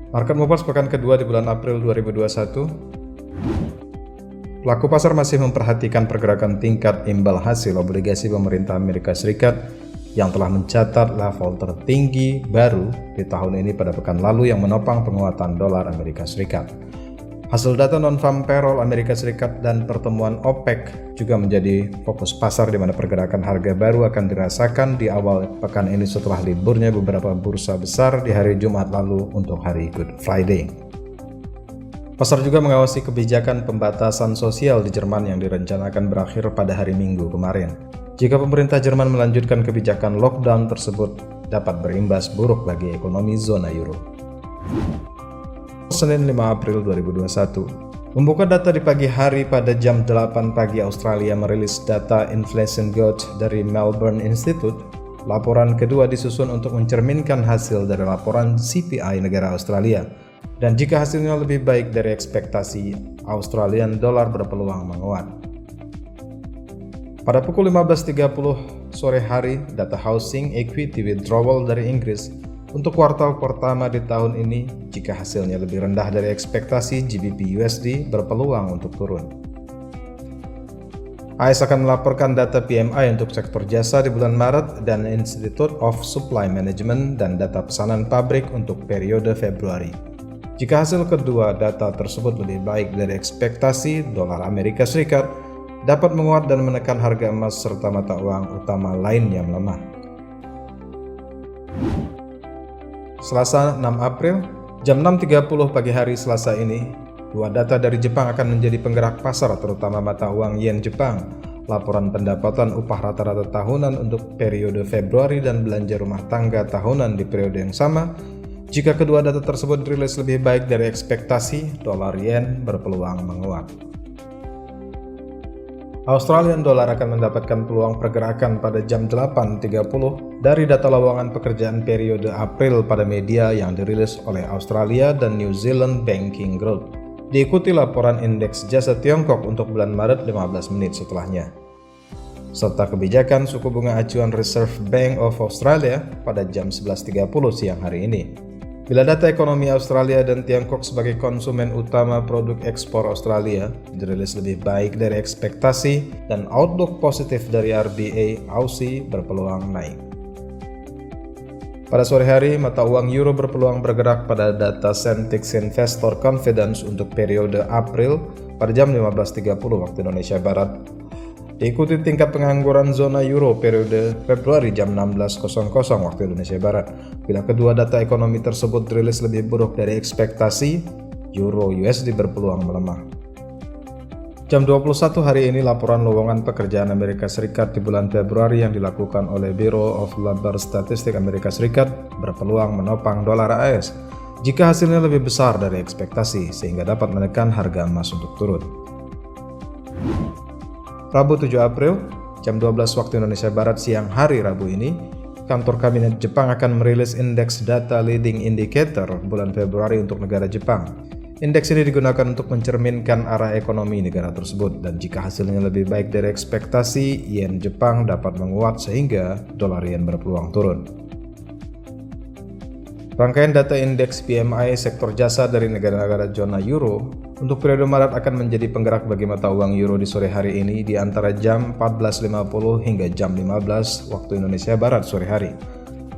Market Movers pekan kedua di bulan April 2021. Pelaku pasar masih memperhatikan pergerakan tingkat imbal hasil obligasi pemerintah Amerika Serikat yang telah mencatat level tertinggi baru di tahun ini pada pekan lalu yang menopang penguatan dolar Amerika Serikat. Hasil data non-farm payroll Amerika Serikat dan pertemuan OPEC juga menjadi fokus pasar di mana pergerakan harga baru akan dirasakan di awal pekan ini setelah liburnya beberapa bursa besar di hari Jumat lalu untuk hari Good Friday. Pasar juga mengawasi kebijakan pembatasan sosial di Jerman yang direncanakan berakhir pada hari Minggu kemarin. Jika pemerintah Jerman melanjutkan kebijakan lockdown tersebut dapat berimbas buruk bagi ekonomi zona euro. Senin 5 April 2021. Membuka data di pagi hari pada jam 8 pagi Australia merilis data Inflation Gauge dari Melbourne Institute. Laporan kedua disusun untuk mencerminkan hasil dari laporan CPI negara Australia. Dan jika hasilnya lebih baik dari ekspektasi, Australian dollar berpeluang menguat. Pada pukul 15.30 sore hari, data Housing Equity Withdrawal dari Inggris untuk kuartal pertama di tahun ini, jika hasilnya lebih rendah dari ekspektasi, GBP USD berpeluang untuk turun. AS akan melaporkan data PMI untuk sektor jasa di bulan Maret dan Institute of Supply Management dan data pesanan pabrik untuk periode Februari. Jika hasil kedua data tersebut lebih baik dari ekspektasi, dolar Amerika Serikat dapat menguat dan menekan harga emas serta mata uang utama lainnya melemah. Selasa 6 April, jam 6.30 pagi hari Selasa ini, dua data dari Jepang akan menjadi penggerak pasar terutama mata uang yen Jepang. Laporan pendapatan upah rata-rata tahunan untuk periode Februari dan belanja rumah tangga tahunan di periode yang sama. Jika kedua data tersebut dirilis lebih baik dari ekspektasi, dolar yen berpeluang menguat. Australian dollar akan mendapatkan peluang pergerakan pada jam 8.30 dari data lowongan pekerjaan periode April pada media yang dirilis oleh Australia dan New Zealand Banking Group. Diikuti laporan indeks jasa Tiongkok untuk bulan Maret 15 menit setelahnya. Serta kebijakan suku bunga acuan Reserve Bank of Australia pada jam 11.30 siang hari ini. Bila data ekonomi Australia dan Tiongkok sebagai konsumen utama produk ekspor Australia dirilis lebih baik dari ekspektasi dan outlook positif dari RBA Aussie berpeluang naik. Pada sore hari, mata uang euro berpeluang bergerak pada data Sentix Investor Confidence untuk periode April pada jam 15.30 waktu Indonesia Barat. Diikuti tingkat pengangguran zona euro periode Februari jam 16.00 waktu Indonesia Barat. Bila kedua data ekonomi tersebut dirilis lebih buruk dari ekspektasi, euro USD berpeluang melemah. Jam 21 hari ini laporan lowongan pekerjaan Amerika Serikat di bulan Februari yang dilakukan oleh Bureau of Labor Statistics Amerika Serikat berpeluang menopang dolar AS jika hasilnya lebih besar dari ekspektasi sehingga dapat menekan harga emas untuk turun. Rabu 7 April, jam 12 waktu Indonesia Barat siang hari Rabu ini, kantor kabinet Jepang akan merilis indeks data leading indicator bulan Februari untuk negara Jepang. Indeks ini digunakan untuk mencerminkan arah ekonomi negara tersebut dan jika hasilnya lebih baik dari ekspektasi, yen Jepang dapat menguat sehingga dolar yen berpeluang turun. Rangkaian data indeks PMI sektor jasa dari negara-negara zona euro untuk periode Maret akan menjadi penggerak bagi mata uang euro di sore hari ini di antara jam 14.50 hingga jam 15 waktu Indonesia Barat sore hari.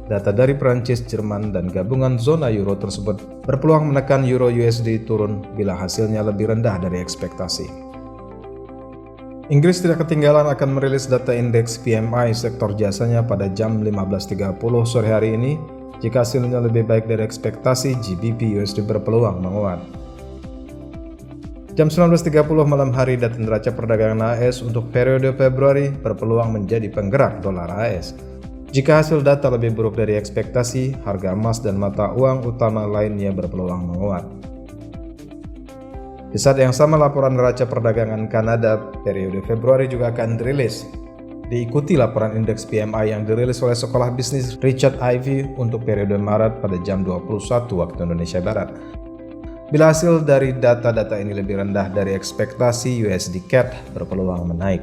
Data dari Prancis, Jerman, dan gabungan zona euro tersebut berpeluang menekan euro USD turun bila hasilnya lebih rendah dari ekspektasi. Inggris tidak ketinggalan akan merilis data indeks PMI sektor jasanya pada jam 15.30 sore hari ini. Jika hasilnya lebih baik dari ekspektasi, GBP USD berpeluang menguat. Jam 19.30 malam hari data neraca perdagangan AS untuk periode Februari berpeluang menjadi penggerak dolar AS. Jika hasil data lebih buruk dari ekspektasi, harga emas dan mata uang utama lainnya berpeluang menguat. Di saat yang sama, laporan neraca perdagangan Kanada periode Februari juga akan dirilis. Diikuti laporan indeks PMI yang dirilis oleh Sekolah Bisnis Richard Ivey untuk periode Maret pada jam 21 waktu Indonesia Barat. Bila hasil dari data-data ini lebih rendah dari ekspektasi, USD CAD berpeluang menaik.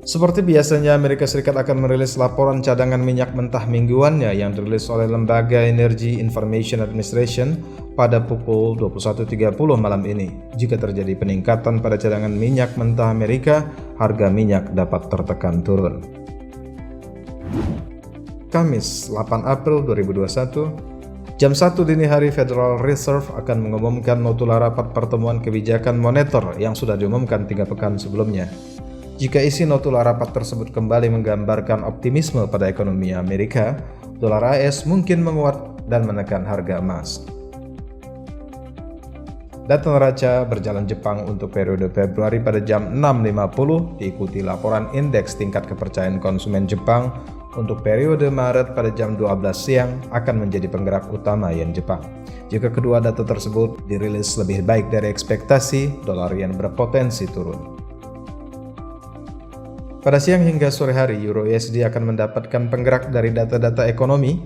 Seperti biasanya, Amerika Serikat akan merilis laporan cadangan minyak mentah mingguannya yang dirilis oleh Lembaga Energy Information Administration pada pukul 21.30 malam ini. Jika terjadi peningkatan pada cadangan minyak mentah Amerika, harga minyak dapat tertekan turun. Kamis, 8 April 2021, jam 1 dini hari Federal Reserve akan mengumumkan notula rapat pertemuan kebijakan moneter yang sudah diumumkan 3 pekan sebelumnya. Jika isi notula rapat tersebut kembali menggambarkan optimisme pada ekonomi Amerika, dolar AS mungkin menguat dan menekan harga emas. Data neraca berjalan Jepang untuk periode Februari pada jam 6.50 diikuti laporan indeks tingkat kepercayaan konsumen Jepang untuk periode Maret pada jam 12 siang akan menjadi penggerak utama yen Jepang. Jika kedua data tersebut dirilis lebih baik dari ekspektasi, dolar yen berpotensi turun. Pada siang hingga sore hari, Euro USD akan mendapatkan penggerak dari data-data ekonomi,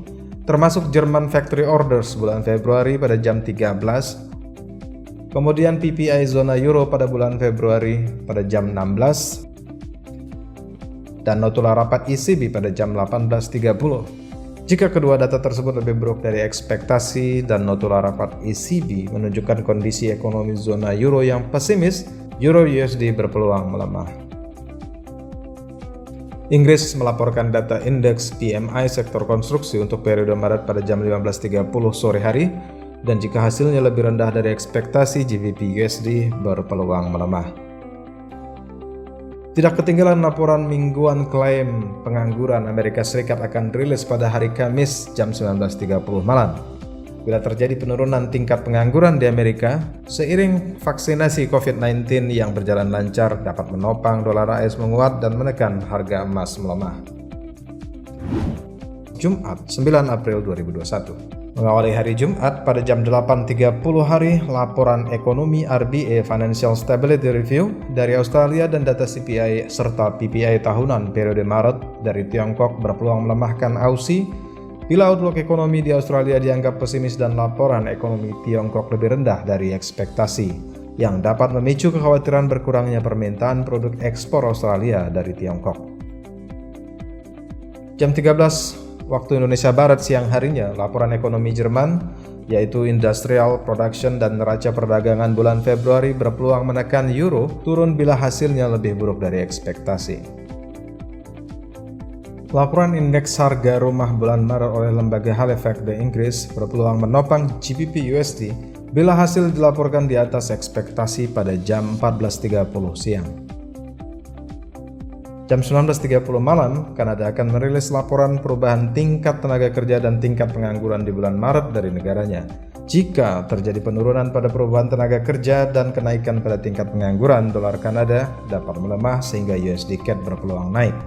termasuk German Factory Orders bulan Februari pada jam 13, kemudian PPI zona Euro pada bulan Februari pada jam 16, dan notula rapat ECB pada jam 18.30. Jika kedua data tersebut lebih buruk dari ekspektasi dan notula rapat ECB menunjukkan kondisi ekonomi zona Euro yang pesimis, Euro USD berpeluang melemah. Inggris melaporkan data indeks PMI sektor konstruksi untuk periode Maret pada jam 15.30 sore hari, dan jika hasilnya lebih rendah dari ekspektasi, GBP USD berpeluang melemah. Tidak ketinggalan laporan mingguan klaim pengangguran Amerika Serikat akan dirilis pada hari Kamis jam 19.30 malam. Bila terjadi penurunan tingkat pengangguran di Amerika, seiring vaksinasi COVID-19 yang berjalan lancar dapat menopang dolar AS menguat dan menekan harga emas melemah. Jumat, 9 April 2021. Mengawali hari Jumat pada jam 8.30 hari, laporan ekonomi RBA Financial Stability Review dari Australia dan data CPI serta PPI tahunan periode Maret dari Tiongkok berpeluang melemahkan Aussie. Bila outlook ekonomi di Australia dianggap pesimis dan laporan ekonomi Tiongkok lebih rendah dari ekspektasi, yang dapat memicu kekhawatiran berkurangnya permintaan produk ekspor Australia dari Tiongkok. Jam 13 waktu Indonesia Barat siang harinya, laporan ekonomi Jerman, yaitu Industrial Production dan neraca perdagangan bulan Februari berpeluang menekan euro turun bila hasilnya lebih buruk dari ekspektasi. Laporan indeks harga rumah bulan Maret oleh lembaga Halifax di Inggris berpeluang menopang GBP USD bila hasil dilaporkan di atas ekspektasi pada jam 14.30 siang. Jam 19.30 malam, Kanada akan merilis laporan perubahan tingkat tenaga kerja dan tingkat pengangguran di bulan Maret dari negaranya. Jika terjadi penurunan pada perubahan tenaga kerja dan kenaikan pada tingkat pengangguran, dolar Kanada dapat melemah sehingga USD CAD berpeluang naik.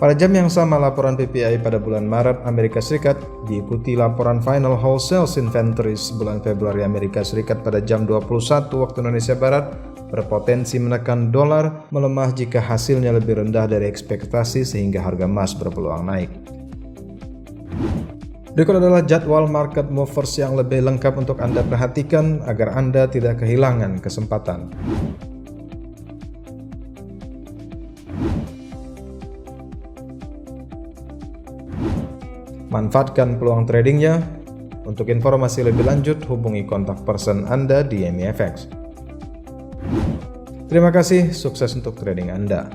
Pada jam yang sama, laporan PPI pada bulan Maret Amerika Serikat diikuti laporan Final Wholesale Inventories bulan Februari Amerika Serikat pada jam 21 waktu Indonesia Barat berpotensi menekan dolar melemah jika hasilnya lebih rendah dari ekspektasi sehingga harga emas berpeluang naik. Berikut adalah jadwal market movers yang lebih lengkap untuk Anda perhatikan agar Anda tidak kehilangan kesempatan. Manfaatkan peluang tradingnya. Untuk informasi lebih lanjut, hubungi kontak person Anda di MEFX. Terima kasih, sukses untuk trading Anda.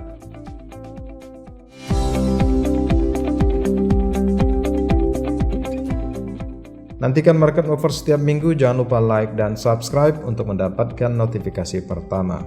Nantikan Market Movers setiap minggu, jangan lupa like dan subscribe untuk mendapatkan notifikasi pertama.